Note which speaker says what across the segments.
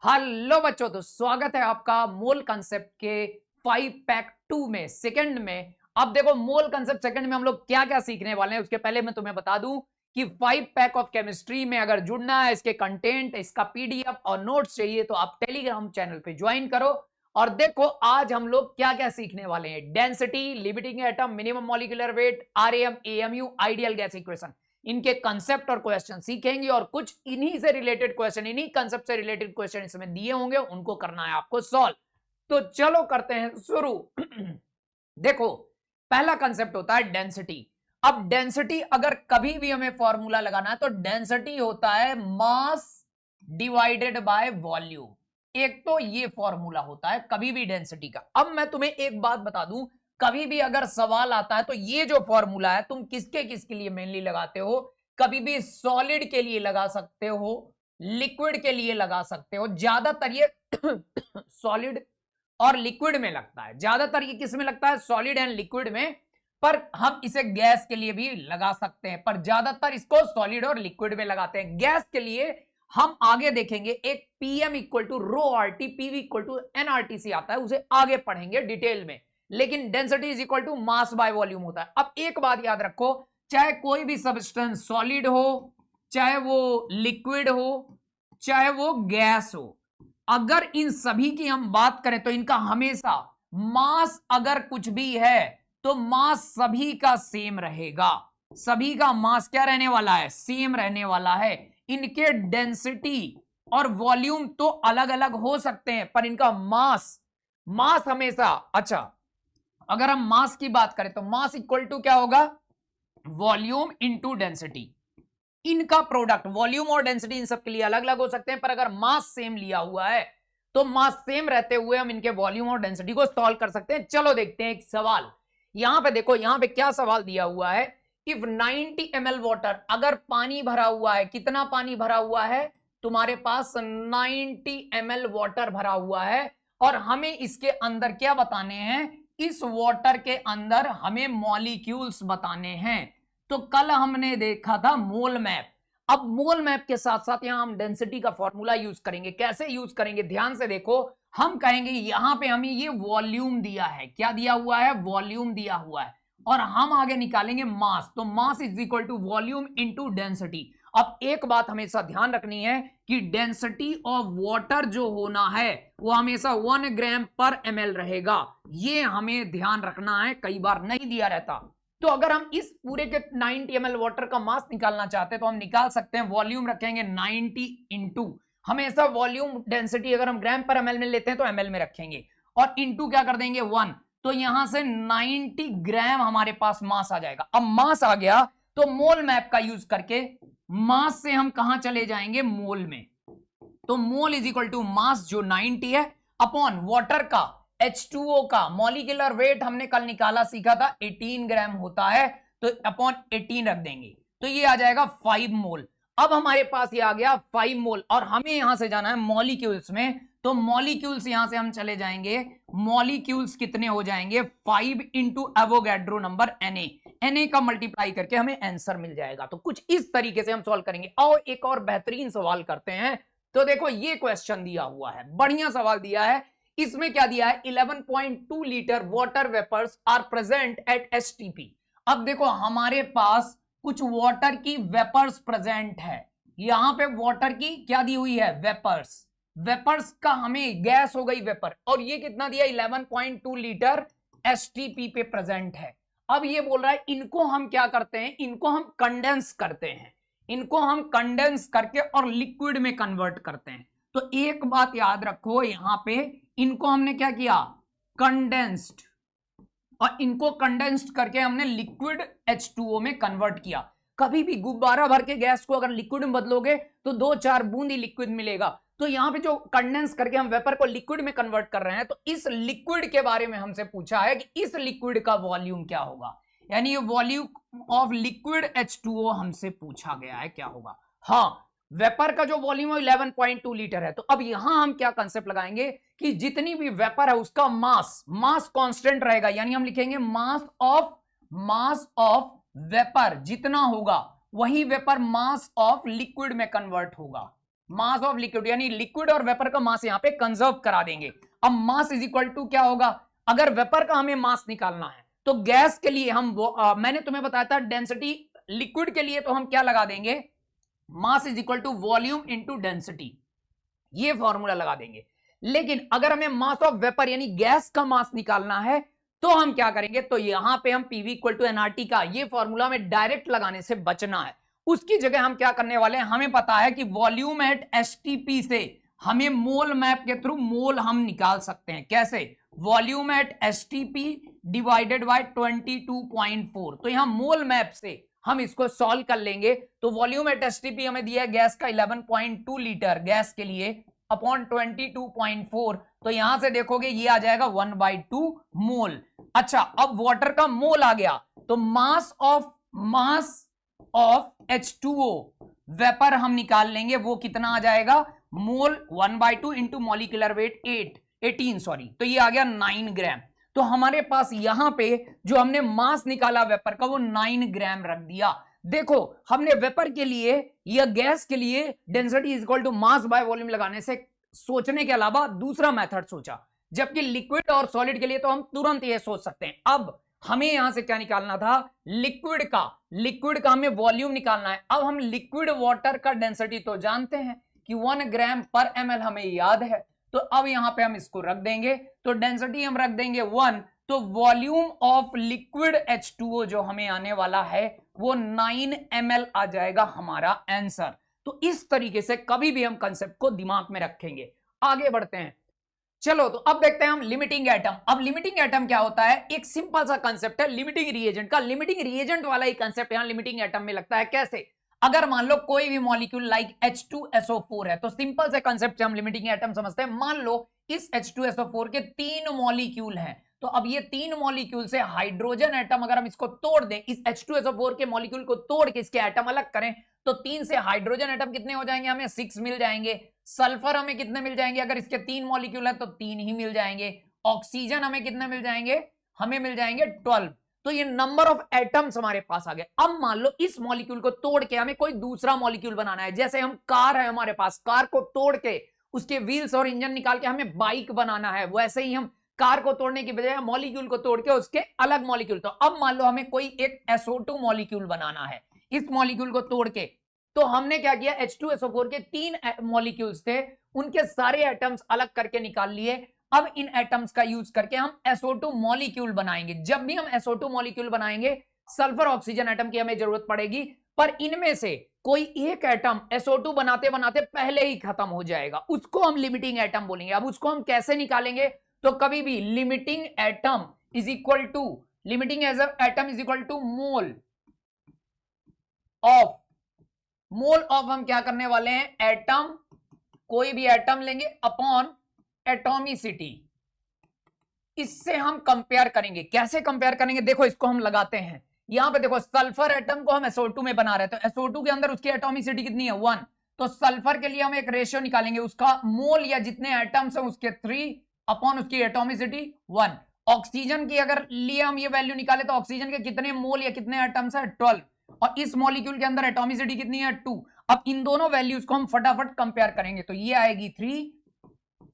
Speaker 1: Hello बच्चों, तो स्वागत है आपका मोल कंसेप्ट के 5 पैक 2 में सेकंड में। अब देखो मोल कंसेप्ट सेकंड में हम लोग क्या क्या सीखने वाले हैं। उसके पहले मैं तुम्हें बता दूं कि 5 पैक ऑफ केमिस्ट्री में अगर जुड़ना है, इसके कंटेंट, इसका पीडीएफ और नोट्स चाहिए तो आप टेलीग्राम चैनल पे ज्वाइन करो। और देखो आज हम लोग क्या क्या सीखने वाले हैं। Density, limiting atom, minimum molecular weight, RM, AMU, ideal gas equation, इनके कंसेप्ट और क्वेश्चन सीखेंगे और कुछ इन्हीं से रिलेटेड क्वेश्चन, इन्हीं कंसेप्ट से रिलेटेड क्वेश्चन इसमें दिए होंगे, उनको करना है आपको सॉल्व। तो चलो करते हैं शुरू। देखो पहला कंसेप्ट होता है डेंसिटी। अब डेंसिटी अगर कभी भी हमें फॉर्मूला लगाना है तो डेंसिटी होता है मास डिवाइडेड बाय वॉल्यूम। एक तो ये फॉर्मूला होता है कभी भी डेंसिटी का। अब मैं तुम्हें एक बात बता दूं, कभी भी अगर सवाल आता है तो ये जो फॉर्मूला है तुम किसके लिए मेनली लगाते हो। कभी भी सॉलिड के लिए लगा सकते हो, लिक्विड के लिए लगा सकते हो। ज्यादातर ये सॉलिड और लिक्विड में लगता है। ज्यादातर ये किस में लगता है? सॉलिड एंड लिक्विड में। पर हम इसे गैस के लिए भी लगा सकते हैं, पर ज्यादातर इसको सॉलिड और लिक्विड में लगाते हैं। गैस के लिए हम आगे देखेंगे, एक PM equal to rho RT, PV equal to NRTC आता है, उसे आगे पढ़ेंगे डिटेल में। लेकिन density is equal to mass by volume होता है। अब एक बात याद रखो, चाहे कोई भी सब्सटेंस सॉलिड हो, चाहे वो लिक्विड हो, चाहे वो गैस हो, अगर इन सभी की हम बात करें तो इनका हमेशा मास अगर कुछ भी है तो मास सभी का सेम रहेगा। सभी का मास क्या रहने वाला है? सेम रहने वाला है। इनके डेंसिटी और वॉल्यूम तो अलग अलग हो सकते हैं पर इनका मास हमेशा, अच्छा अगर हम मास की बात करें तो मास इक्वल टू क्या होगा? Volume into density. इनका प्रोडक्ट वॉल्यूम और डेंसिटी इन सब के लिए अलग अलग हो सकते हैं, पर अगर मास सेम लिया हुआ है तो मास सेम रहते हुए हम इनके वॉल्यूम और डेंसिटी को सॉल्व कर सकते हैं। चलो देखते हैं एक सवाल। यहां पे देखो, यहां पे क्या सवाल दिया हुआ है। इफ 90 ml वाटर, अगर पानी भरा हुआ है, कितना पानी भरा हुआ है? तुम्हारे पास 90 ml वाटर भरा हुआ है और हमें इसके अंदर क्या बताने हैं? इस वाटर के अंदर हमें मॉलिक्यूल्स बताने हैं। तो कल हमने देखा था मोल मैप। अब मोल मैप के साथ साथ यहां हम डेंसिटी का फॉर्मूला यूज करेंगे। कैसे यूज करेंगे? ध्यान से देखो, हम कहेंगे यहां पे हमें ये वॉल्यूम दिया है। क्या दिया हुआ है? वॉल्यूम दिया हुआ है। और हम आगे निकालेंगे मास, तो mass is equal to volume into density. अब एक बात हमेशा ध्यान रखनी है कि डेंसिटी ऑफ वाटर जो होना है वो हमेशा 1 ग्राम पर ml रहेगा। ये हमें ध्यान रखना है, कई बार नहीं दिया रहता। तो अगर हम इस पूरे के 90 ml वाटर का मास निकालना चाहते हैं तो हम निकाल सकते हैं। वॉल्यूम रखेंगे 90 इंटू, हमेशा वॉल्यूम डेंसिटी अगर हम ग्राम पर ml में लेते हैं तो ml में रखेंगे, और इंटू क्या कर देंगे? 1। तो यहां से 90 ग्राम हमारे पास मास आ जाएगा। अब मास आ गया तो मोल मैप का यूज करके मास से हम कहां चले जाएंगे? मोल में। तो mole is equal to mass जो 90 है अपॉन वाटर का H2O का मॉलिक्यूलर वेट हमने कल निकाला सीखा था 18 ग्राम होता है, तो अपॉन 18 रख देंगे तो ये आ जाएगा 5 मोल। अब हमारे पास ये आ गया 5 मोल और हमें यहां से जाना है मॉलिक्यूल्स में। तो मॉलिक्यूल्स यहां से हम चले जाएंगे। मॉलिक्यूल्स कितने हो जाएंगे? 5 इंटू एवोगैड्रो नंबर Na का मल्टीप्लाई करके हमें आंसर मिल जाएगा। तो कुछ इस तरीके से हम सॉल्व करेंगे। और एक और बेहतरीन सवाल करते हैं। तो देखो ये क्वेश्चन दिया हुआ है, बढ़िया सवाल दिया है। इसमें क्या दिया है? 11.2 litre water vapours are present at STP. अब देखो हमारे पास कुछ वाटर की वेपर्स प्रेजेंट है। यहां पे वाटर की क्या दी हुई है? वेपर्स। वेपर्स का हमें गैस हो गई वेपर, और ये कितना दिया? 11.2 लीटर एसटीपी पे प्रेजेंट है। अब ये बोल रहा है इनको हम क्या करते हैं? इनको हम कंडेंस करते हैं। इनको हम कंडेंस करके और लिक्विड में कन्वर्ट करते हैं। तो एक बात याद रखो, यहां पे इनको हमने क्या किया? कंडेंस्ड, और इनको कंडेंस्ड करके हमने लिक्विड H2O में कन्वर्ट किया। कभी भी गुब्बारा भर के गैस को अगर लिक्विड में बदलोगे तो 2-4 बूंद ही लिक्विड मिलेगा। तो यहां पे जो कंडेंस करके हम वेपर को लिक्विड में कन्वर्ट कर रहे हैं, तो इस लिक्विड के बारे में हमसे पूछा है कि इस लिक्विड का वॉल्यूम क्या होगा। यानी ये वॉल्यूम ऑफ लिक्विड H2O हमसे पूछा गया है, क्या होगा। हाँ, वेपर का जो वॉल्यूम है 11.2 लीटर है। तो अब यहां हम क्या कंसेप्ट लगाएंगे कि जितनी भी वेपर है उसका मास कांस्टेंट रहेगा। यानी हम लिखेंगे मास ऑफ वेपर जितना होगा वही वेपर मास ऑफ लिक्विड में कन्वर्ट होगा। मास ऑफ लिक्विड, यानी लिक्विड और वेपर का मास यहां पे कंजर्व करा देंगे। अब मास इज इक्वल टू क्या होगा, अगर वेपर का हमें मास निकालना है तो गैस के लिए हम मैंने तुम्हें बताया था डेंसिटी, लिक्विड के लिए तो हम क्या लगा देंगे, mass is equal to volume into density, ये फॉर्मूला लगा देंगे। लेकिन अगर हमें मास ऑफ वेपर यानी गैस का मास निकालना है तो हम क्या करेंगे, तो यहां पे हम पीवी इक्वल टू एनआरटी का ये फॉर्मूला में डायरेक्ट लगाने से बचना है। उसकी जगह हम क्या करने वाले हैं, हमें पता है कि वॉल्यूम एट एसटीपी से हमें मोल मैप के थ्रू मोल हम निकाल सकते हैं। कैसे, volume at STP divided by 22.4, तो यहां मोल मैप से हम इसको सॉल्व कर लेंगे। तो वॉल्यूम एट एसटीपी हमें दिया है गैस का 11.2 लीटर गैस के लिए अपॉन 22.4, तो यहां से देखोगे ये आ जाएगा 1/2 मोल। अच्छा, अब वाटर का मोल आ गया, तो मास ऑफ H2O वेपर हम निकाल लेंगे, वो कितना आ जाएगा, मोल 1/2 इंटू मॉलिक्यूलर वेट 18 सॉरी, तो ये आ गया 9 ग्राम। तो हमारे पास यहां पे जो हमने मास निकाला वेपर का वो 9 ग्राम रख दिया। देखो हमने वेपर के लिए या गैस के लिए density is equal to mass by volume लगाने से सोचने के अलावा दूसरा मेथड सोचा, जबकि लिक्विड और सॉलिड के लिए तो हम तुरंत ये सोच सकते हैं। अब हमें यहां से क्या निकालना था, लिक्विड का हमें वॉल्यूम निकालना है। अब हम लिक्विड वाटर का डेंसिटी तो जानते हैं कि 1 ग्राम पर ml, हमें याद है, तो अब यहां पे हम इसको रख देंगे, तो डेंसिटी हम रख देंगे 1, तो वॉल्यूम ऑफ लिक्विड H2O जो हमें आने वाला है वो 9 ml आ जाएगा हमारा आंसर। तो इस तरीके से कभी भी हम कंसेप्ट को दिमाग में रखेंगे। आगे बढ़ते हैं, चलो तो अब देखते हैं हम लिमिटिंग एटम। अब लिमिटिंग एटम क्या होता है, एक सिंपल सा कंसेप्ट है लिमिटिंग रिएजेंट का। लिमिटिंग रिएजेंट वाला ही कंसेप्ट यहां लिमिटिंग एटम में लगता है। कैसे, अगर मान लो कोई भी मॉलिक्यूल लाइक H2SO4 है, तो सिंपल से कंसेप्ट से हम लिमिटिंग एटम समझते हैं। मान लो इस H2SO4 के 3 मॉलिक्यूल हैं, तो अब ये 3 मॉलिक्यूल से हाइड्रोजन एटम अगर हम इसको तोड़ दें, इस H2SO4 के मॉलिक्यूल को तोड़ के इसके एटम अलग करें, तो 3 से हाइड्रोजन एटम कितने हो जाएंगे, हमें 6 मिल जाएंगे। सल्फर हमें कितने मिल जाएंगे, अगर इसके 3 मॉलिक्यूल है तो 3 ही मिल जाएंगे। ऑक्सीजन हमें कितने मिल जाएंगे, हमें मिल जाएंगे 12। तो ये नंबर ऑफ एटम्स हमारे पास आ गए। अब मान लो इस मॉलिक्यूल को तोड़ के हमें कोई दूसरा मॉलिक्यूल बनाना है, जैसे हम कार है हमारे पास, कार को तोड़ के उसके व्हील्स और इंजन निकाल के हमें बाइक बनाना है, वैसे ही हम कार को तोड़ने की बजाय मॉलिक्यूल को तोड़ के उसके अलग मॉलिक्यूल। तो अब मान लो हमें कोई एक SO2 मॉलिक्यूल बनाना है, इस मॉलिक्यूल को तोड़ के, तो हमने क्या किया, H2SO4 के 3 मॉलिक्यूल्स थे, उनके सारे एटम्स अलग करके निकाल लिए। अब इन एटम्स का यूज करके हम SO2 मॉलिक्यूल बनाएंगे। जब भी हम SO2 मॉलिक्यूल बनाएंगे, सल्फर ऑक्सीजन एटम की हमें जरूरत पड़ेगी, पर इनमें से कोई एक एटम SO2 बनाते बनाते पहले ही खत्म हो जाएगा, उसको हम लिमिटिंग एटम बोलेंगे। अब उसको हम कैसे निकालेंगे, तो कभी भी limiting atom is equal to mole of हम क्या करने वाले हैं, एटम, कोई भी एटम लेंगे अपॉन एटॉमिसिटी, इससे हम कंपेयर करेंगे। कैसे कंपेयर करेंगे, देखो इसको हम लगाते हैं यहां पे, देखो सल्फर एटम को हम SO2 में बना रहे हैं, तो SO2 के अंदर उसकी एटॉमिसिटी कितनी है, 1। तो सल्फर के लिए हम एक रेशियो निकालेंगे, उसका मोल या जितने एटम्स हैं उसके 3 अपॉन उसकी एटॉमिसिटी 1। ऑक्सीजन की अगर लिए हम ये वैल्यू निकाले, तो ऑक्सीजन के कितने मोल या कितने एटम्स है, 12, और इस मॉलिक्यूल के अंदर एटॉमिसिटी कितनी है, 2। अब इन दोनों वैल्यूज को हम फटाफट कंपेयर करेंगे, तो ये आएगी 3,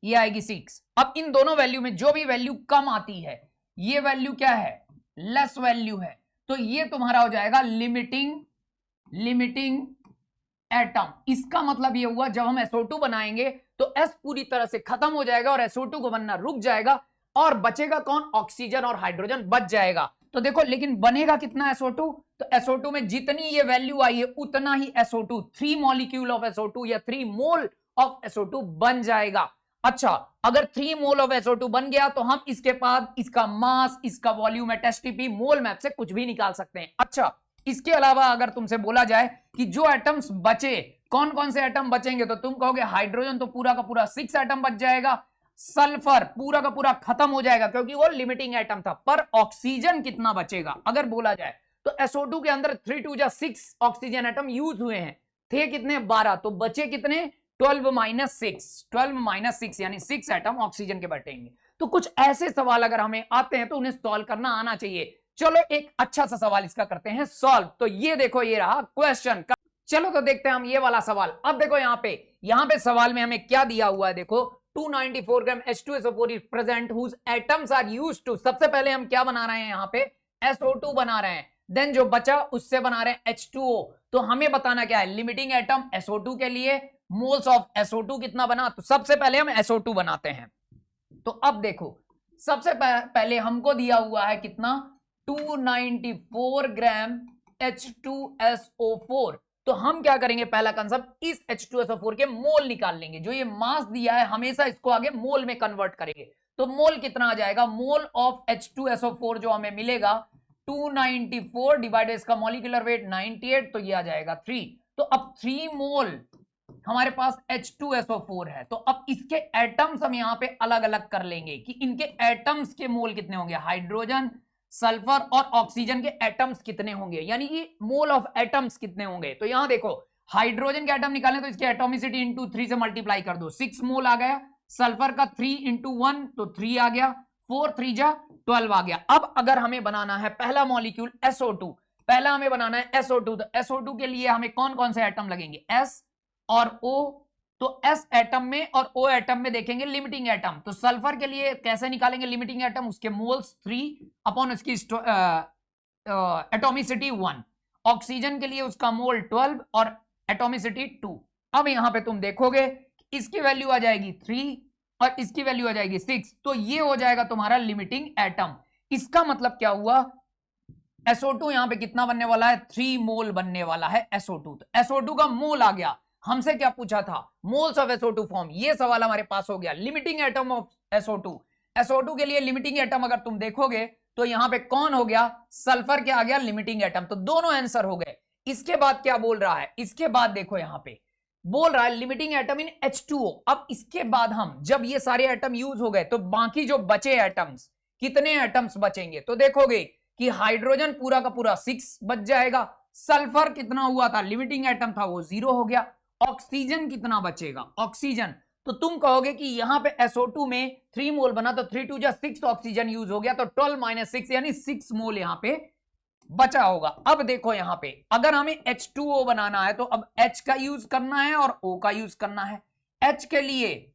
Speaker 1: ये आएगी 6। अब इन दोनों वैल्यू में जो भी वैल्यू कम आती है, ये वैल्यू क्या है, लेस वैल्यू है, तो ये तुम्हारा हो जाएगा लिमिटिंग एटम। इसका मतलब ये हुआ जब हम SO2 बनाएंगे तो S पूरी तरह से खत्म हो जाएगा और SO2 को बनना रुक जाएगा, और बचेगा कौन, ऑक्सीजन और हाइड्रोजन बच जाएगा। तो देखो लेकिन बनेगा कितना SO2, तो SO2 में जितनी ये वैल्यू आई है उतना ही SO2, 3 मॉलिक्यूल ऑफ SO2 या 3 मोल ऑफ SO2 बन जाएगा। अच्छा, अगर 3 मोल ऑफ SO2 बन गया तो हम इसके बाद इसका मास, इसका volume at STP mole map से कुछ भी निकाल सकते हैं। अच्छा, इसके अलावा अगर तुमसे बोला जाए कि जो एटम्स बचे, कौन कौन से एटम बचेंगे, तो तुम कहोगे हाइड्रोजन तो पूरा का पूरा 6 एटम बच जाएगा, सल्फर पूरा का पूरा खत्म हो जाएगा क्योंकि वो लिमिटिंग एटम था, पर ऑक्सीजन कितना बचेगा अगर बोला जाए, तो SO2 के अंदर 3 2 जा 6 ऑक्सीजन एटम यूज हुए हैं, थे कितने 12, तो बचे कितने 12 माइनस 6 यानी 6 एटम ऑक्सीजन के बटेंगे। तो कुछ ऐसे सवाल अगर हमें आते हैं तो उन्हें सॉल्व करना आना चाहिए। चलो एक अच्छा सा सवाल इसका करते हैं सॉल्व। तो ये देखो, ये रहा क्वेश्चन। चलो तो देखते हैं हम ये वाला सवाल। अब देखो यहाँ पे सवाल में हमें क्या दिया हुआ है, देखो 294 gram H2SO4 is present whose atoms are used to. सबसे पहले हम क्या बना रहे हैं, यहाँ पे SO2 बना रहे हैं, देन जो बचा उससे बना रहे हैं H2O। तो हमें बताना क्या है, लिमिटिंग एटम SO2 के लिए मोल्स ऑफ SO2 कितना बना, तो सबसे पहले हम SO2 बनाते हैं। तो अब देखो सबसे पहले हमको दिया हुआ है कितना, 294 ग्राम H2SO4। तो हम क्या करेंगे, पहला कंसेप्ट इस H2SO4 के मोल निकाल लेंगे। जो ये मास दिया है हमेशा इसको आगे मोल में कन्वर्ट करेंगे। तो मोल कितना आ जाएगा, मोल ऑफ H2SO4 जो हमें मिलेगा 294 डिवाइडेड इसका मॉलिक्यूलर वेट 98, तो ये आ जाएगा 3। तो अब 3 मोल हमारे पास H2SO4 है। तो अब इसके एटम्स हम यहां पे अलग अलग कर लेंगे कि इनके एटम्स के मोल कितने होंगे, हाइड्रोजन, सल्फर और ऑक्सीजन के एटम्स कितने होंगे, यानी कि मोल ऑफ एटम्स कितने होंगे। तो यहां देखो हाइड्रोजन के एटम निकालें तो इसके एटोमिसिटी इंटू 3 से मल्टीप्लाई कर दो, 6 मोल आ गया। सल्फर का 3 इंटू 1 तो 3 आ गया, 4 3 जा 12 आ गया। अब अगर हमें बनाना है पहला मॉलिक्यूल SO2, पहला हमें बनाना है SO2, तो SO2 के लिए हमें कौन कौन से एटम लगेंगे, S और O। तो S एटम में और O एटम में देखेंगे लिमिटिंग एटम। तो सल्फर के लिए कैसे निकालेंगे लिमिटिंग एटम, उसके मोल्स 3 अपॉन उसकी एटोमिसिटी 1। ऑक्सीजन के लिए उसका मोल 12 और एटोमिसिटी 2। अब यहां पे तुम देखोगे इसकी वैल्यू आ जाएगी 3 और इसकी वैल्यू आ जाएगी 6। तो ये हो जाएगा तुम्हारा लिमिटिंग एटम। इसका मतलब क्या हुआ, SO2 यहां पे कितना बनने वाला है, 3 मोल बनने वाला है SO2। तो SO2 का मोल आ गया। हमसे क्या पूछा था, मोल्स ऑफ SO2 फॉर्म, ये सवाल हमारे पास हो गया। Limiting atom of SO2, SO2 के लिए लिमिटिंग एटम अगर तुम देखोगे तो यहां पे कौन हो गया, सल्फर क्या आ गया लिमिटिंग एटम। तो दोनों आंसर हो गए। इसके बाद क्या बोल रहा है, इसके बाद देखो यहां पे बोल रहा है लिमिटिंग एटम इन H2O। अब इसके बाद हम जब ये सारे एटम यूज हो गए तो बाकी जो बचे एटम्स, कितने एटम्स बचेंगे, तो देखोगे कि हाइड्रोजन पूरा का पूरा 6 बच जाएगा। सल्फर कितना हुआ था, लिमिटिंग एटम था वो 0 हो गया। ऑक्सीजन कितना बचेगा, ऑक्सीजन, तो तुम कहोगे कि यहां पे SO2 में 3 मोल बना तो 3 2 जा 6 ऑक्सीजन यूज हो गया, तो 12 माइनस 6 यानी 6 मोल यहां पे बचा होगा। अब देखो यहां पे अगर हमें H2O बनाना है तो अब H का यूज करना है और O का यूज करना है। H के लिए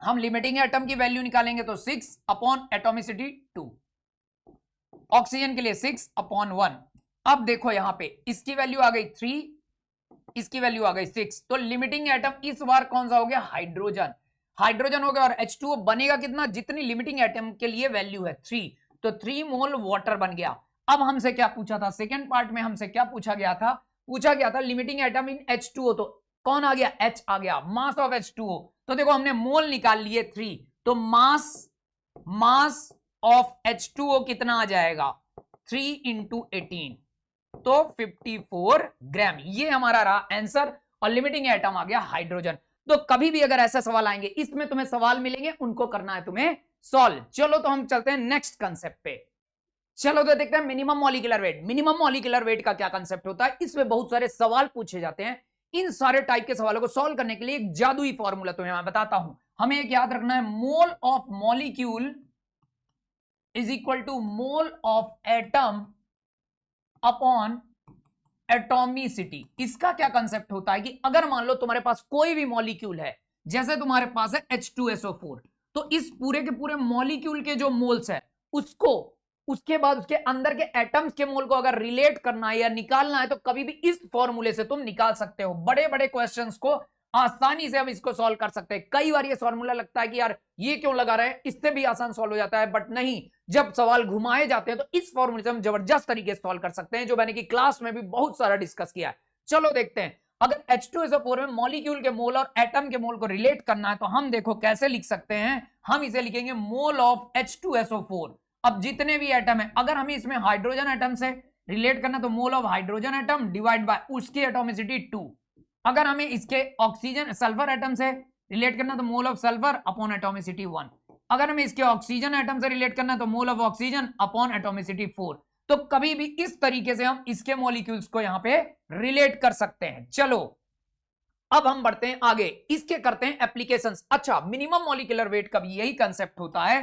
Speaker 1: हम लिमिटिंग एटम की वैल्यू निकालेंगे तो 6 अपॉन एटोमिसिटी 2, ऑक्सीजन के लिए 6 अपॉन 1। अब देखो यहां पे इसकी वैल्यू आ गई 3, इसकी वैल्यू आ गई 6। तो लिमिटिंग एटम इस बार कौन सा हो गया, हाइड्रोजन। हाइड्रोजन हो गया और H2O बनेगा कितना, जितनी लिमिटिंग एटम के लिए वैल्यू है 3, तो 3 मोल वाटर बन गया। अब हमसे क्या पूछा था, सेकेंड पार्ट में हमसे क्या पूछा गया था, पूछा गया था लिमिटिंग एटम इन H2O। तो कौन आ गया, H आ गया, मास ऑफ H2O। तो देखो हमने मोल निकाल लिए 3, तो मास ऑफ H2O कितना आ जाएगा, 3 इंटू 18 तो 54 ग्राम। ये हमारा रहा आंसर और लिमिटिंग एटम आ गया हाइड्रोजन। तो कभी भी अगर ऐसा सवाल आएंगे, इसमें तुम्हें सवाल मिलेंगे, उनको करना है तुम्हें सॉल्व। चलो तो हम चलते हैं नेक्स्ट कंसेप्ट पे। चलो तो देखते हैं minimum molecular weight. Minimum molecular weight का क्या कंसेप्ट होता है, इसमें बहुत सारे सवाल पूछे जाते हैं। इन सारे टाइप के सवालों को सॉल्व करने के लिए एक जादुई फॉर्मूला तुम्हें मैं बताता हूं। हमें एक याद रखना है, mole of molecule is equal to mole of atom upon atomicity. इसका क्या कंसेप्ट होता है कि अगर मान लो तुम्हारे पास कोई भी मॉलिक्यूल है, जैसे तुम्हारे पास है H2SO4, तो इस पूरे के पूरे मॉलिक्यूल के जो मोल्स है उसको, उसके बाद उसके अंदर के एटम्स के मोल को अगर रिलेट करना है या निकालना है तो कभी भी इस फॉर्मूले से तुम निकाल सकते हो। बड़े बड़े क्वेश्चंस को आसानी से हम इसको सॉल्व कर सकते हैं। कई बार ये फॉर्मूला लगता है कि यार ये क्यों लगा रहे हैं, इससे भी आसान सॉल्व हो जाता है, बट नहीं, जब सवाल घुमाए जाते हैं तो इस फॉर्मूले से हम जबरदस्त तरीके से सॉल्व कर सकते हैं, जो मैंने कि क्लास में भी बहुत सारा डिस्कस किया है। चलो देखते हैं, अगर H2SO4 में मॉलिक्यूल के मोल और एटम के मोल को रिलेट करना है तो हम देखो कैसे लिख सकते हैं। हम इसे लिखेंगे मोल ऑफ H2SO4। अब जितने भी एटम है, अगर हमें इसमें हाइड्रोजन एटम से रिलेट करना तो मोल of hydrogen atom divide by उसकी एटोमिसिटी 2। अगर हमें इसके ऑक्सीजन सल्फर एटम से रिलेट करना तो मोल ऑफ सल्फर अपॉन एटोमिसिटी 1। अगर हमें इसके ऑक्सीजन एटम से रिलेट करना तो mole of oxygen upon atomicity 4। तो कभी भी इस तरीके से हम इसके मॉलिक्यूल्स को यहां पे रिलेट कर सकते हैं। चलो अब हम बढ़ते हैं आगे, इसके करते हैं एप्लीकेशंस। अच्छा, मिनिमम मॉलिक्यूलर वेट का भी यही कंसेप्ट होता है।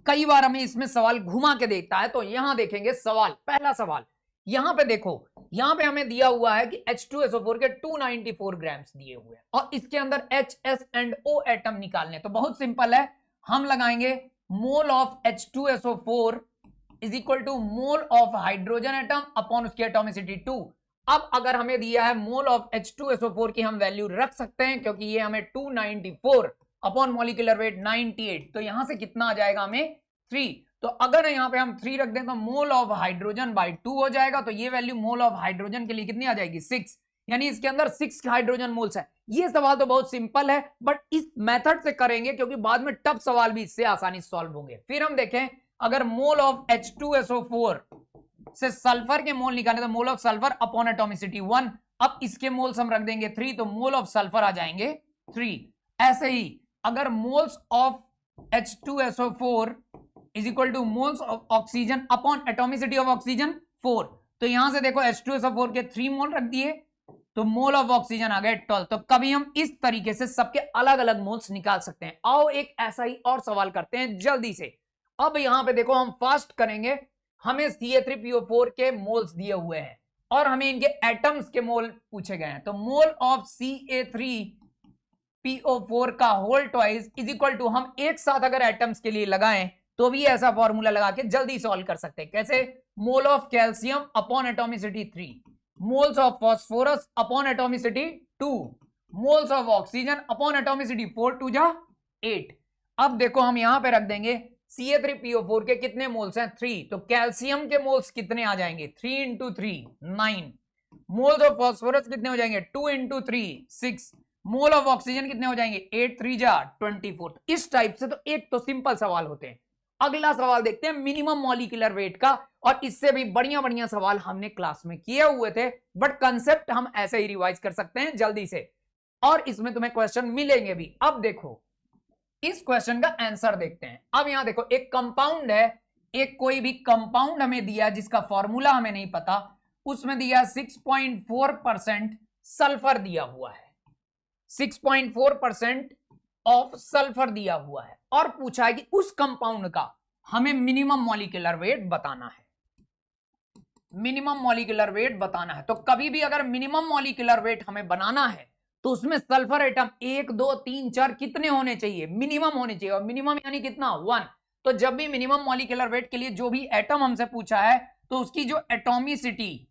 Speaker 1: कई बार हमें इसमें सवाल घुमा के देखता है, तो यहां देखेंगे सवाल, पहला सवाल यहां पे देखो, यहां पे हमें दिया हुआ है कि H2SO4 के 294 ग्राम्स दिए हुए हैं और इसके अंदर HS एंड O एटम निकालने। तो बहुत सिंपल है, हम लगाएंगे mole of H2SO4 is equal to mole of hydrogen atom upon उसकी एटॉमिसिटी 2। अब अगर हमें दिया है मोल ऑफ H2SO4 की हम वैल्यू रख सकते हैं, क्योंकि ये हमें 294 अपॉन मॉलिक्यूलर वेट 98, तो यहां से कितना आ जाएगा हमें 3। तो अगर यहां पे हम 3 रख दें तो मोल ऑफ हाइड्रोजन बाय 2 हो जाएगा, तो ये वैल्यू मोल ऑफ हाइड्रोजन के लिए कितनी आ जाएगी 6, यानी इसके अंदर 6 हाइड्रोजन मोल्स है। ये सवाल तो बहुत सिंपल है, बट इस मेथड से करेंगे क्योंकि बाद में टफ सवाल भी इससे आसानी से सॉल्व होंगे। फिर हम देखें, अगर मोल ऑफ H2SO4 से सल्फर के मोल निकाले तो मोल ऑफ सल्फर अपॉन एटॉमिसिटी 1। अब इसके मोल्स हम रख देंगे 3, तो मोल ऑफ सल्फर आ जाएंगे 3। ऐसे ही अगर moles of H2SO4 is equal two moles of oxygen upon atomicity of oxygen 4, तो यहां से देखो H2SO4 के 3 मोल रख दिए तो मोल ऑफ ऑक्सीजन आ गए 12। तो कभी हम इस तरीके से सबके अलग अलग मोल्स निकाल सकते हैं। आओ एक ऐसा ही और सवाल करते हैं जल्दी से। अब यहां पे देखो हम फास्ट करेंगे, हमें Ca3PO4 के मोल्स दिए हुए हैं और हमें इनके एटम्स के मोल पूछे गए हैं। तो मोल ऑफ Ca3PO4 का whole twice is equal to, हम एक साथ अगर एटम्स के लिए लगाएं तो भी ऐसा फॉर्मूला लगा के जल्दी सॉल्व कर सकते हैं। कैसे? Mole of calcium upon atomicity 3, moles of phosphorus upon atomicity 2, moles of oxygen upon atomicity 4 2 जा 8। अब देखो हम यहां पे रख देंगे Ca3PO4 के कितने मोल्स हैं 3, तो कैल्शियम के मोल्स कितने आ जाएंगे 3 इंटू 3 9, मोल्स ऑफ फास्फोरस कितने हो जाएंगे 2 इंटू 3 6, मोल ऑफ ऑक्सीजन कितने हो जाएंगे 8 3 जा 24। इस टाइप से तो एक तो सिंपल सवाल होते हैं। अगला सवाल देखते हैं मिनिमम मॉलिक्यूलर वेट का, और इससे भी बढ़िया बढ़िया सवाल हमने क्लास में किए हुए थे, बट कंसेप्ट हम ऐसे ही रिवाइज कर सकते हैं जल्दी से, और इसमें तुम्हें क्वेश्चन मिलेंगे भी। अब देखो इस क्वेश्चन का आंसर देखते हैं। अब यहां देखो एक कंपाउंड है, एक कोई भी कंपाउंड हमें दिया जिसका फॉर्मूला हमें नहीं पता, उसमें दिया 6.4% सल्फर दिया हुआ है, 6.4% ऑफ सल्फर दिया हुआ है, और पूछा है कि उस कंपाउंड का हमें मिनिमम मॉलिक्यूलर वेट बताना है। मिनिमम मॉलिक्यूलर वेट बताना है, तो कभी भी अगर मिनिमम मॉलिक्यूलर वेट हमें बनाना है तो उसमें सल्फर एटम 1 2 3 4 कितने होने चाहिए, मिनिमम होने चाहिए, और मिनिमम यानी कितना 1। तो जब भी मिनिमम मॉलिक्यूलर वेट के लिए जो भी एटम हमसे पूछा है तो उसकी जो एटॉमिसिटी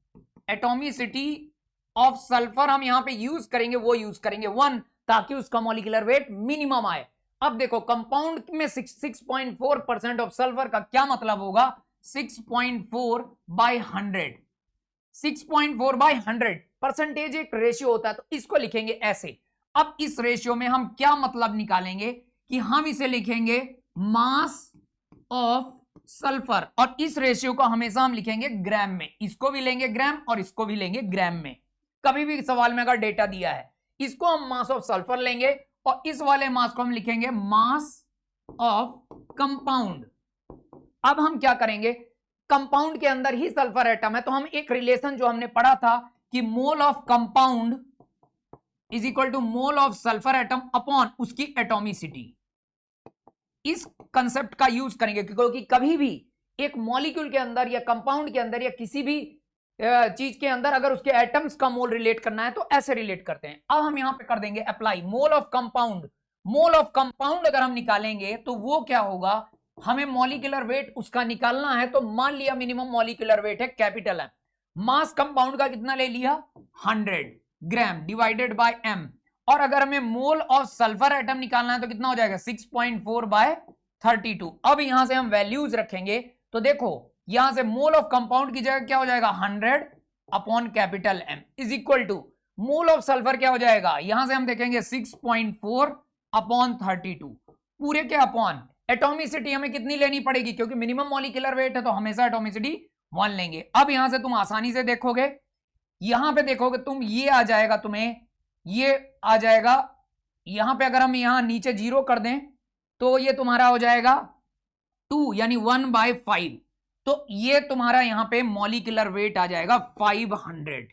Speaker 1: ऑफ सल्फर हम यहां पे यूज करेंगे, वो यूज करेंगे 1, ताकि उसका मॉलिक्यूलर वेट मिनिमम आए। अब देखो कंपाउंड में 6.4% ऑफ सल्फर का क्या मतलब होगा, 6.4 बाई 100, 6.4 बाई 100 परसेंटेज एक रेशियो होता है, तो इसको लिखेंगे ऐसे। अब इस रेशियो में हम क्या मतलब निकालेंगे कि हम इसे लिखेंगे मास ऑफ सल्फर, और इस रेशियो को हमेशा हम लिखेंगे ग्राम में, इसको भी लेंगे ग्राम और इसको भी लेंगे ग्राम में। कभी भी सवाल में अगर डेटा दिया है, इसको हम मास ऑफ सल्फर लेंगे और इस वाले मास को हम लिखेंगे मास ऑफ कंपाउंड। अब हम क्या करेंगे, कंपाउंड के अंदर ही सल्फर एटम है, तो हम एक रिलेशन जो हमने पढ़ा था कि mole of compound is equal to mole of sulphur atom upon उसकी एटॉमिसिटी, इस कंसेप्ट का यूज करेंगे, क्योंकि कभी भी एक मॉलिक्यूल के अंदर या कंपाउंड के अंदर या किसी भी चीज के अंदर अगर उसके एटम्स का मोल रिलेट करना है तो ऐसे रिलेट करते हैं। अब हम यहां पे कर देंगे apply mole of compound. Mole of compound अगर हम निकालेंगे तो वो क्या होगा, हमें मॉलिक्यूलर वेट उसका निकालना है, तो मान लिया मिनिमम मॉलिक्यूलर वेट है कैपिटल एम, मास कंपाउंड का कितना ले लिया 100 ग्राम डिवाइडेड बाय एम, और अगर हमें मोल ऑफ सल्फर एटम निकालना है तो कितना हो जाएगा 6.4 बाय 32। अब यहां से हम वैल्यूज रखेंगे, तो देखो यहां से मोल ऑफ कंपाउंड की जगह क्या हो जाएगा 100 upon capital M is equal to mole of sulphur क्या हो जाएगा, यहां से हम देखेंगे 6.4 अपॉन 32 पूरे के अपॉन एटॉमिसिटी हमें कितनी लेनी पड़ेगी, क्योंकि मिनिमम मॉलिक्यूलर वेट है तो हमेशा एटॉमिसिटी 1 लेंगे। अब यहां से तुम आसानी से देखोगे, यहां पे देखोगे तुम, ये आ जाएगा, तुम्हें ये आ जाएगा, यहां पे अगर हम यहां नीचे 0 कर दें तो ये तुम्हारा हो जाएगा 2 यानी 1/5, तो ये तुम्हारा यहां पे मॉलिक्यूलर वेट आ जाएगा 500,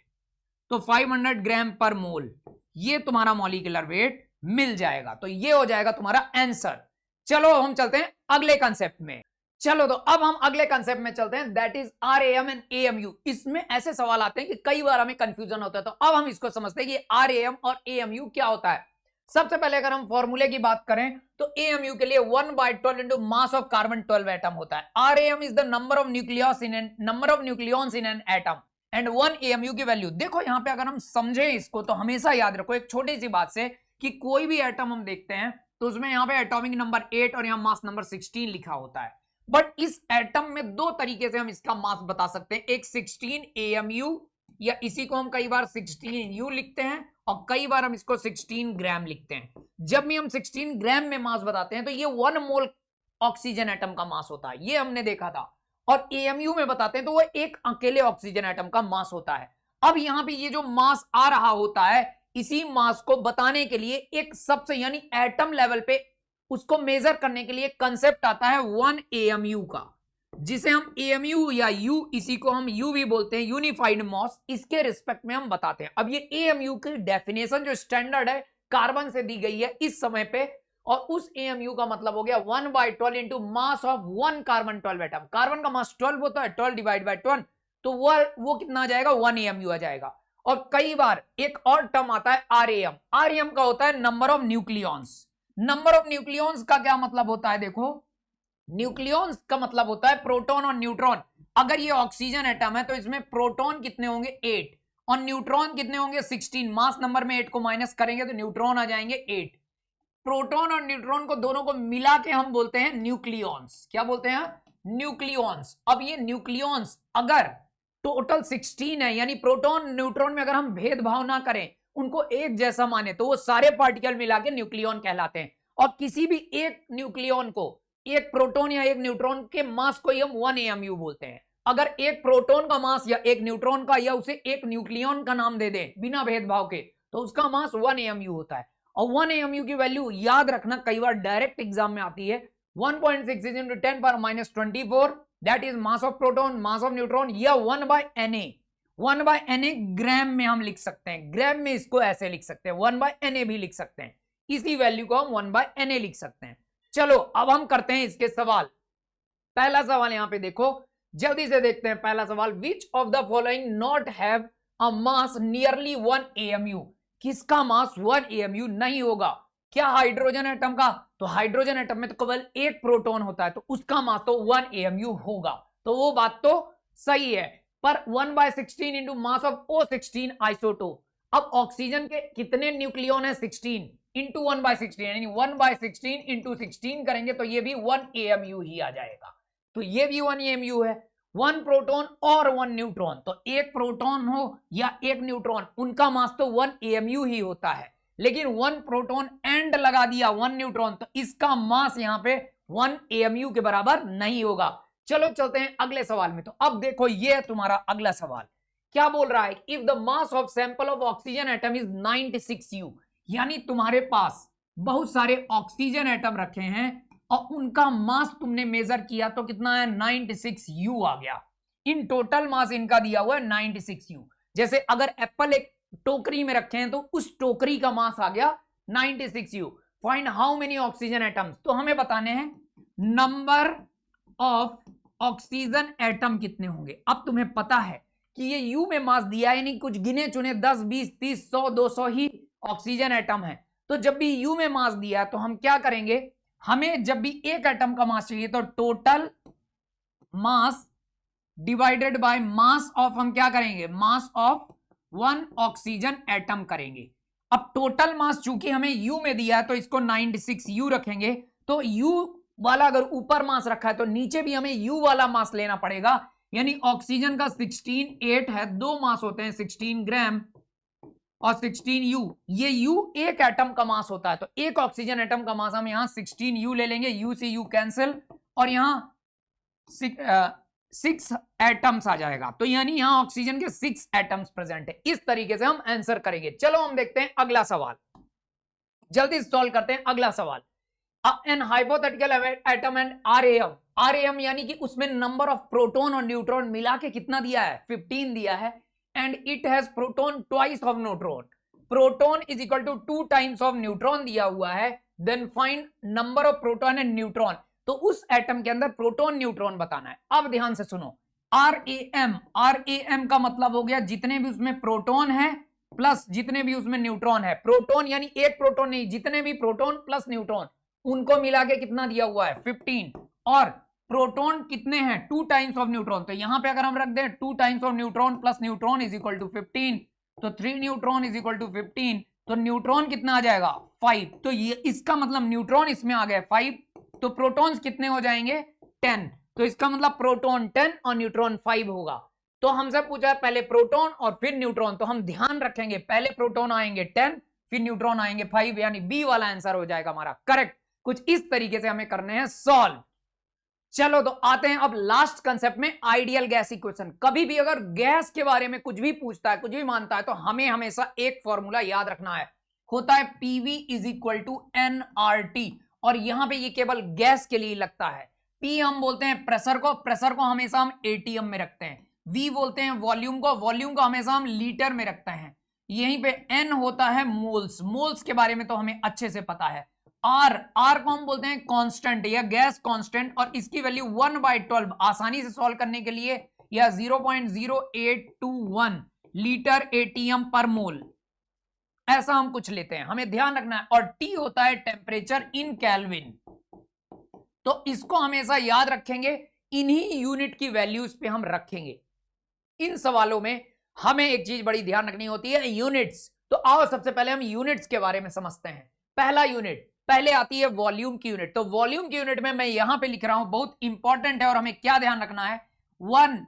Speaker 1: तो 500 ग्राम पर मोल ये तुम्हारा मॉलिक्यूलर वेट मिल जाएगा। तो ये हो जाएगा तुम्हारा आंसर। चलो हम चलते हैं अगले कंसेप्ट में। चलो तो अब हम अगले कंसेप्ट में चलते हैं, दैट इज आरएएम एंड एएमयू। इसमें ऐसे सवाल आते हैं कि कई बार हमें कंफ्यूजन होता है, तो अब हम इसको समझते हैं कि आरएएम और एएमयू क्या होता है। सबसे पहले अगर हम फॉर्मूले की बात करें तो एएमयू के लिए 1/12 into mass of carbon 12 atom होता है। RAM is the number of nucleons in an atom and 1 AMU की वैल्यू। देखो यहां पे अगर हम समझे इसको तो हमेशा याद रखो एक छोटी सी बात से कि कोई भी एटम हम देखते हैं तो उसमें यहां पे एटॉमिक नंबर 8 और यहां मास नंबर 16 लिखा होता है। बट इस एटम में दो तरीके से हम इसका मास बता सकते हैं, एक 16 एएमयू या इसी को हम कई बार 16 यू लिखते हैं और कई बार हम इसको 16 ग्राम लिखते हैं। जब भी हम 16 ग्राम में मास बताते हैं तो ये 1 मोल ऑक्सीजन एटम का मास होता है, ये हमने देखा था। और एएमयू में बताते हैं तो वो एक अकेले ऑक्सीजन एटम का मास होता है। अब यहां पे ये जो मास आ रहा होता है इसी मास को बताने के लिए एक सबसे यानी एटम लेवल पे उसको मेजर करने के लिए कंसेप्ट आता है 1 एएमयू का, जिसे हम एएमयू या यू, इसी को हम यू भी बोलते हैं, यूनिफाइड मास, इसके रिस्पेक्ट में हम बताते हैं। अब ये एएमयू की डेफिनेशन जो स्टैंडर्ड है कार्बन से दी गई है इस समय पे, और उस एएमयू का मतलब हो गया 1/12 into mass of 1 carbon 12 atom. Carbon का मास 12 होता है, 12 डिवाइड बाय 12 तो वो कितना आ जाएगा, 1 एएमयू आ जाएगा। और कई बार एक और टर्म आता है आरएएम। आरएएम का होता है number of nucleons. Number of nucleons का क्या मतलब होता है, देखो न्यूक्लियॉन्स का मतलब होता है प्रोटॉन और न्यूट्रॉन। अगर ये ऑक्सीजन एटम है तो इसमें प्रोटॉन कितने होंगे 8 और न्यूट्रॉन कितने होंगे 16। मास नंबर में 8 को माइनस करेंगे तो न्यूट्रॉन आ जाएंगे 8। प्रोटॉन और न्यूट्रॉन को दोनों को मिला के हम बोलते हैं न्यूक्लियॉन्स। क्या बोलते हैं, न्यूक्लियॉन्स। अब ये न्यूक्लियॉन्स अगर टोटल 16 है यानी प्रोटॉन न्यूट्रॉन में अगर हम भेदभाव ना करें, उनको एक जैसा माने, तो वो सारे पार्टिकल मिला के न्यूक्लियॉन कहलाते हैं। और किसी भी एक न्यूक्लियॉन को, एक प्रोटॉन या एक न्यूट्रॉन के मास को हम 1 एएमयू बोलते हैं। अगर एक प्रोटॉन का मास या एक न्यूट्रॉन का या उसे एक न्यूक्लियॉन का नाम दे दें बिना भेदभाव के तो उसका मास 1 एएमयू होता है। और 1 एएमयू की वैल्यू याद रखना कई बार डायरेक्ट एग्जाम में आती है, 1.6 into 10⁻24 that is mass of proton, mass of neutron, या 1/Na। 1/Na ग्राम में हम लिख सकते हैं, ग्राम में इसको ऐसे लिख सकते हैं, 1/Na भी लिख सकते हैं, इसी वैल्यू को हम 1/Na लिख सकते हैं। चलो अब हम करते हैं इसके सवाल। पहला सवाल यहां पे देखो, जल्दी से देखते हैं पहला सवाल। Which of the following not have a mass nearly 1 AMU. किसका मास 1 एएमयू नहीं होगा? क्या हाइड्रोजन एटम का? तो हाइड्रोजन एटम में तो केवल एक प्रोटॉन होता है तो उसका मास तो 1 एएमयू होगा, तो वो बात तो सही है। पर 1/16 into mass of O16 isotope. अब ऑक्सीजन के कितने न्यूक्लियॉन है 16 इंटू 1/16 यानी 1/16 इंटू 16 करेंगे तो ये भी 1 एएमयू ही आ जाएगा। तो ये भी 1 एएमयू है। 1 प्रोटॉन और 1 न्यूट्रॉन, तो एक प्रोटॉन हो या एक न्यूट्रॉन उनका मास तो 1 एएमयू ही होता है, लेकिन 1 प्रोटॉन एंड लगा दिया 1 न्यूट्रॉन तो इसका मास यहां पे 1 एएमयू के बराबर नहीं होगा। चलो चलते हैं अगले सवाल में। तो अब देखो ये है तुम्हारा अगला सवाल, क्या बोल रहा है, if the mass of sample of oxygen atom is 96U, यानी तुम्हारे पास बहुत सारे ऑक्सीजन एटम रखे हैं और उनका मास तुमने मेजर किया तो कितना है 96U आ गया। इन टोटल मास इनका दिया हुआ है 96U। जैसे अगर एप्पल एक टोकरी में रखे हैं तो उस टोकरी का मास आ गया 96U। Find how many oxygen atoms, तो हमें बताने हैं नंबर ऑफ ऑक्सीजन एटम कितने होंगे। अब तुम्हें पता है कि ये यू में मास दिया है, यानी कुछ गिने चुने 10 20 30 100 200 ही ऑक्सीजन एटम है। तो जब भी यू में मास दिया है तो हम क्या करेंगे, हमें जब भी एक एटम का मास चाहिए तो total mass divided by mass of, हम क्या करेंगे, मास ऑफ 1 ऑक्सीजन एटम करेंगे। अब टोटल मास चूंकि हमें यू में दिया है तो इसको 96U रखेंगे। तो यू वाला अगर ऊपर मास रखा है तो नीचे भी हमें यू वाला मास लेना पड़ेगा, यानी ऑक्सीजन का 16 8 है, दो मास होते हैं 16 ग्राम और 16U। ये U एक एटम का मास होता है तो एक ऑक्सीजन एटम का मास हम यहां 16U ले लेंगे, U से U कैंसिल और यहां 6 एटम्स आ जाएगा। तो यानी यहां ऑक्सीजन के 6 एटम्स प्रेजेंट है। इस तरीके से हम आंसर करेंगे। चलो हम देखते हैं अगला सवाल, जल्दी सॉल्व करते हैं अगला सवाल। An hypothetical atom and RAM, RAM यानी कि उसमें नंबर ऑफ प्रोटॉन और न्यूट्रॉन मिला के कितना दिया है 15 दिया है, and it has proton twice of neutron, proton is equal to 2 times of neutron दिया हुआ है। Then find number of proton and neutron. तो उस एटम के अंदर प्रोटॉन न्यूट्रॉन बताना है। अब ध्यान से सुनो, RAM का मतलब हो गया जितने भी उसमें प्रोटॉन है प्लस जितने भी उसमें न्यूट्रॉन है। प्रोटॉन यानी एक प्रोटॉन नहीं, जितने भी प्रोटॉन प्लस न्यूट्रॉन उनको मिला के कितना दिया हुआ है 15, और प्रोटॉन कितने हैं 2 टाइम्स ऑफ न्यूट्रॉन। तो यहां पे अगर हम रख दें 2 times of neutron plus neutron is equal to 15, तो 3 न्यूट्रॉन इज इक्वल टू 15, तो न्यूट्रॉन कितना आ जाएगा 5। तो ये इसका मतलब न्यूट्रॉन इसमें आ गए 5, तो प्रोटॉन्स कितने हो जाएंगे 10। तो इसका मतलब प्रोटॉन 10 और न्यूट्रॉन 5 होगा। तो हमसे पूछा है पहले प्रोटॉन और फिर न्यूट्रॉन, तो हम ध्यान रखेंगे पहले प्रोटॉन आएंगे 10 फिर न्यूट्रॉन आएंगे 5, यानी बी वाला आंसर हो जाएगा हमारा करेक्ट। कुछ इस तरीके से हमें करने हैं सॉल्व। चलो तो आते हैं अब लास्ट कंसेप्ट में, आइडियल गैस इक्वेशन। कभी भी अगर गैस के बारे में कुछ भी पूछता है, कुछ भी मानता है, तो हमें हमेशा एक फॉर्मूला याद रखना है, होता है PV is equal to nRT, और यहां पे ये केवल गैस के लिए लगता है। P हम बोलते हैं प्रेशर को हमेशा हम ATM में रखते हैं। V बोलते हैं वॉल्यूम को हमेशा हम लीटर में रखते हैं। यहीं पे N होता है मोल्स के बारे में तो हमें अच्छे से पता है। R को हम बोलते हैं कांस्टेंट या गैस कांस्टेंट, और इसकी वैल्यू 1/12 आसानी से सॉल्व करने के लिए, या 0.0821 लीटर ATM पर मोल, ऐसा हम कुछ लेते हैं, हमें ध्यान रखना है। और T होता है टेम्परेचर इन केल्विन, तो इसको हमेशा याद रखेंगे, इन्हीं यूनिट की वैल्यूज पे हम रखेंगे। इन सवालों में हमें एक चीज बड़ी ध्यान रखनी होती है, यूनिट्स। तो आओ सबसे पहले हम यूनिट्स के बारे में समझते हैं। पहला यूनिट, पहले आती है वॉल्यूम की यूनिट। तो वॉल्यूम की यूनिट में मैं यहां पे लिख रहा हूं, बहुत इंपॉर्टेंट है, और हमें क्या ध्यान रखना है, 1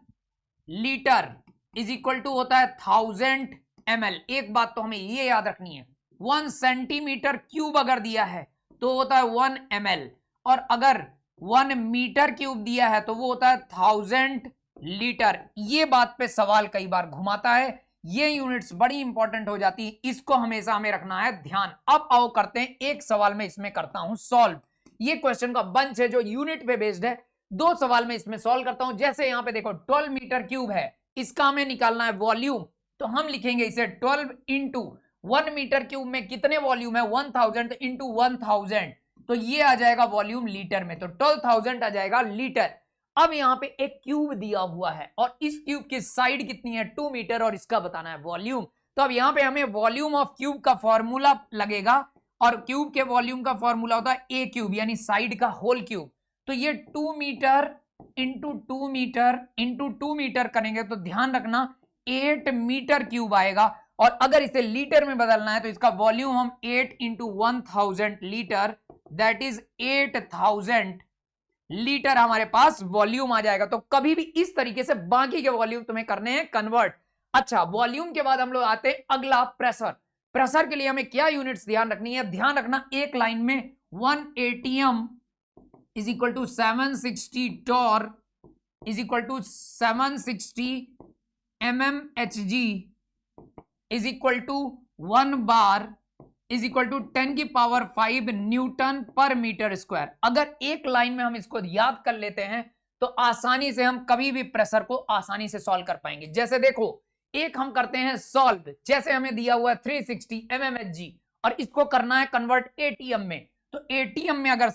Speaker 1: लीटर इज इक्वल टू होता है 1000 ml। एक बात तो हमें ये याद रखनी है, 1 सेंटीमीटर क्यूब अगर दिया है तो होता है 1 ml, और अगर 1 मीटर क्यूब दिया है तो वो होता है 1000 लीटर। ये बात पे सवाल कई बार घुमाता है, ये यूनिट्स बड़ी इंपॉर्टेंट हो जाती है, इसको हमेशा हमें रखना है ध्यान। अब आओ करते हैं एक सवाल में इसमें करता हूं सॉल्व। ये क्वेश्चन का बंच है जो यूनिट पे बेस्ड है, 2 सवाल में इसमें सॉल्व करता हूं। जैसे यहां पे देखो 12 मीटर क्यूब है, इसका हमें निकालना है वॉल्यूम, तो हम लिखेंगे इसे 12 इंटू 1 मीटर क्यूब में कितने वॉल्यूम है 1000 इंटू 1000, तो ये आ जाएगा वॉल्यूम लीटर में, तो 12000 आ जाएगा लीटर। अब यहां पे एक क्यूब दिया हुआ है और इस क्यूब की साइड कितनी है 2 मीटर, और इसका बताना है वॉल्यूम। तो अब यहां पे हमें वॉल्यूम ऑफ क्यूब का फॉर्मूला लगेगा, और क्यूब के वॉल्यूम का फॉर्मूला होता है ए क्यूब, यानी साइड का होल क्यूब। तो ये 2 metre into 2 metre into 2 metre करेंगे तो ध्यान रखना 8 मीटर क्यूब आएगा, और अगर इसे लीटर में बदलना है तो इसका वॉल्यूम हम 8 into 1000 litre, that is 8000 litre हमारे पास वॉल्यूम आ जाएगा। तो कभी भी इस तरीके से बाकी के वॉल्यूम तुम्हें करने हैं कन्वर्ट। अच्छा, वॉल्यूम के बाद हम लोग आते हैं अगला प्रेशर। प्रेशर के लिए हमें क्या यूनिट्स ध्यान रखनी है, ध्यान रखना एक लाइन में 1 ATM is equal to 760 torr is equal to 760 mmHg is equal to 1 bar is equal to 10⁵ newton per metre square. अगर एक लाइन में हम इसको याद कर लेते हैं तो आसानी से हम कभी भी प्रेशर को आसानी से सॉल्व कर पाएंगे। जैसे देखो, एक हम करते हैं सॉल्व, जैसे हमें दिया हुआ है 360 mmHg, और इसको करना है कन्वर्ट ATM में। तो ATM में अगर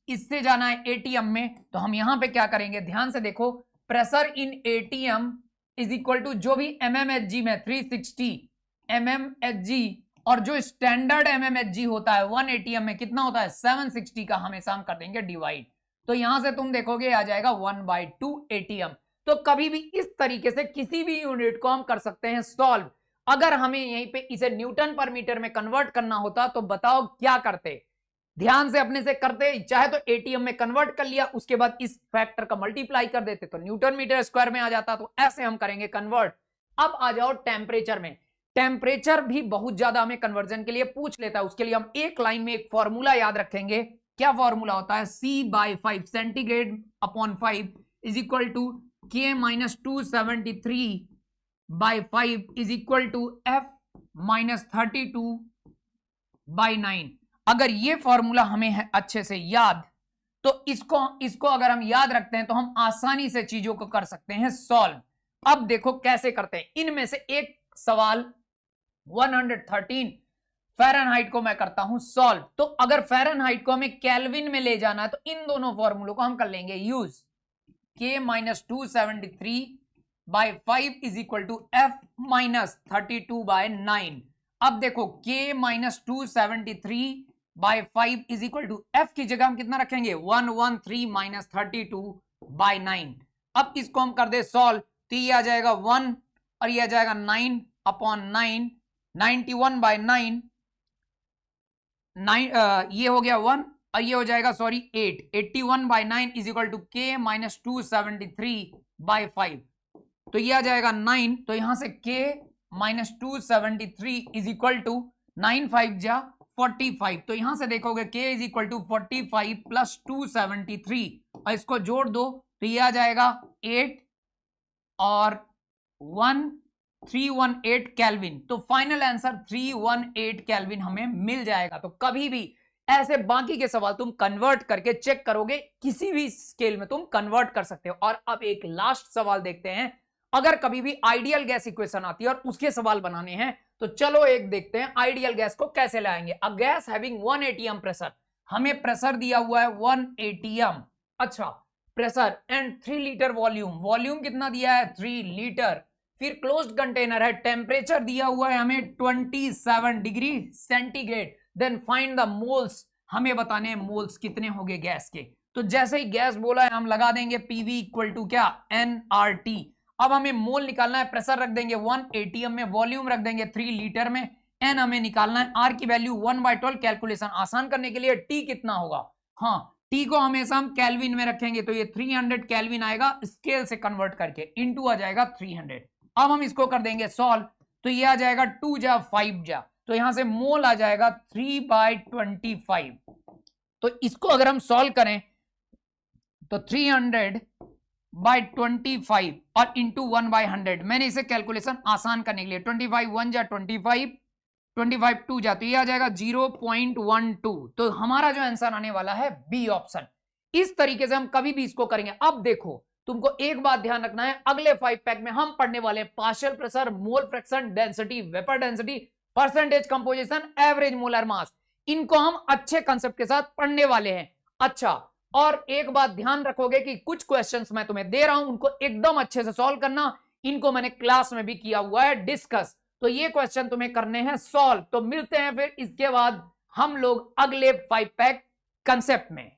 Speaker 1: इससे जाना है ATM में, तो हम यहां पे क्या करेंगे, ध्यान से देखो, pressure in ATM is equal to जो भी mmHg में 360 mmHg, और जो स्टैंडर्ड mmHg होता है 1 ATM में कितना होता है 760 का, हमेशा हम कर देंगे डिवाइड। तो यहां से तुम देखोगे आ जाएगा 1/2 ATM। तो कभी भी इस तरीके से किसी भी यूनिट को हम कर सकते हैं सॉल्व। अगर हमें यहीं पे इसे न्यूटन पर मीटर में कन्वर्ट करना होता तो बताओ क्या करते, ध्यान से अपने से करते, चाहे तो ATM में कन्वर्ट कर लिया, उसके बाद इस फैक्टर का मल्टीप्लाई कर देते तो न्यूटन मीटर स्क्वायर में आ जाता। तो ऐसे हम करेंगे कन्वर्ट। अब आ जाओ टेम्परेचर में। टेम्परेचर भी बहुत ज्यादा हमें कन्वर्जन के लिए पूछ लेता है, उसके लिए हम एक लाइन में एक फॉर्मूला याद रखेंगे। क्या फॉर्मूला होता है, C/5 centigrade upon 5 is equal to K minus 273/5 is equal to F minus 32/9। अगर ये फॉर्मूला हमें है अच्छे से याद, तो इसको अगर हम याद रखते हैं तो हम आसानी से चीजों को कर सकते हैं सॉल्व। अब देखो कैसे करते हैं। इनमें से एक सवाल 113 फ़ारेनहाइट को मैं करता हूं सॉल्व। तो अगर फ़ारेनहाइट को हमें केल्विन में ले जाना है तो इन दोनों फॉर्मूलों को हम कर लेंगे use. K minus 273 by 5 is equal to F minus 32 by 9। अब देखो K minus 273 by 5 is equal to F की जगह हम कितना रखेंगे 113 माइनस 32 बाय 9। अब इसको हम कर दे सॉल्व तो ये आ जाएगा 1 और ये आ जाएगा 9 अपॉन 9, 91 बाय 9, ये हो गया 1 और ये हो जाएगा sorry 8, 81 by 9 is equal to K minus 273 by 5। तो ये आ जाएगा 9, तो यहां से K minus 273 is equal to 9 5 जा 45। तो यहां से देखोगे K is equal to 45 plus 273 और इसको जोड़ दो तो ये आ जाएगा 8 और 318 केल्विन। तो फाइनल आंसर 318 केल्विन हमें मिल जाएगा। तो कभी भी ऐसे बाकी के सवाल तुम कन्वर्ट करके चेक करोगे, किसी भी स्केल में तुम कन्वर्ट कर सकते हो। और अब एक लास्ट सवाल देखते हैं, अगर कभी भी आइडियल गैस इक्वेशन आती है और उसके सवाल बनाने हैं तो चलो एक देखते हैं आइडियल गैस को कैसे लाएंगे। A gas having 1 atm pressure, हमें प्रेशर दिया हुआ है 1 atm, अच्छा pressure and 3 litre volume, volume कितना दिया है 3 लीटर, फिर क्लोज्ड कंटेनर है, टेम्परेचर दिया हुआ है हमें 27 degree centigrade, then find the moles, हमें बताने हैं मोल्स कितने होंगे गैस के। तो जैसे ही गैस बोला है हम लगा देंगे PV इक्वल टू क्या nRT। अब हमें मोल निकालना है, प्रेशर रख देंगे 1 atm में, वॉल्यूम रख देंगे 3 लीटर में, n हमें निकालना है, r की वैल्यू 1/12, कैलकुलेशन आसान करने के लिए t कितना होगा, हाँ t को हमेशा हम केल्विन में रखेंगे तो ये 300 केल्विन आएगा, स्केल से कन्वर्ट करके इनटू आ जाएगा 300। अब हम इसको कर देंगे सॉल्व तो ये आ जाएगा 2 जा 5 जा, तो यहां से मोल आ जाएगा 3/25। तो इसको अगर हम सॉल्व करें तो 300/25 और इंटू 1/100, मैंने इसे कैलकुलेशन आसान करने के लिए 25 1 जा 25, 25 2 जा, तो ये आ जाएगा 0.12। तो हमारा जो आंसर आने वाला है बी ऑप्शन। इस तरीके से हम कभी भी इसको करेंगे। अब देखो तुमको एक बात ध्यान रखना है, अगले 5 पैक में हम पढ़ने वाले partial pressure, mole fraction, density, vapour density, percentage composition, average molar mass, इनको हम अच्छे कंसेप्ट के साथ पढ़ने वाले हैं। अच्छा, और एक बात ध्यान रखोगे कि कुछ क्वेश्चंस मैं तुम्हें दे रहा हूं उनको एकदम अच्छे से सॉल्व करना, इनको मैंने क्लास में भी किया हुआ है डिस्कस, तो ये क्वेश्चन तुम्हें करने हैं सॉल्व। तो मिलते हैं फिर इसके बाद हम लोग अगले 5 पैक कंसेप्ट में।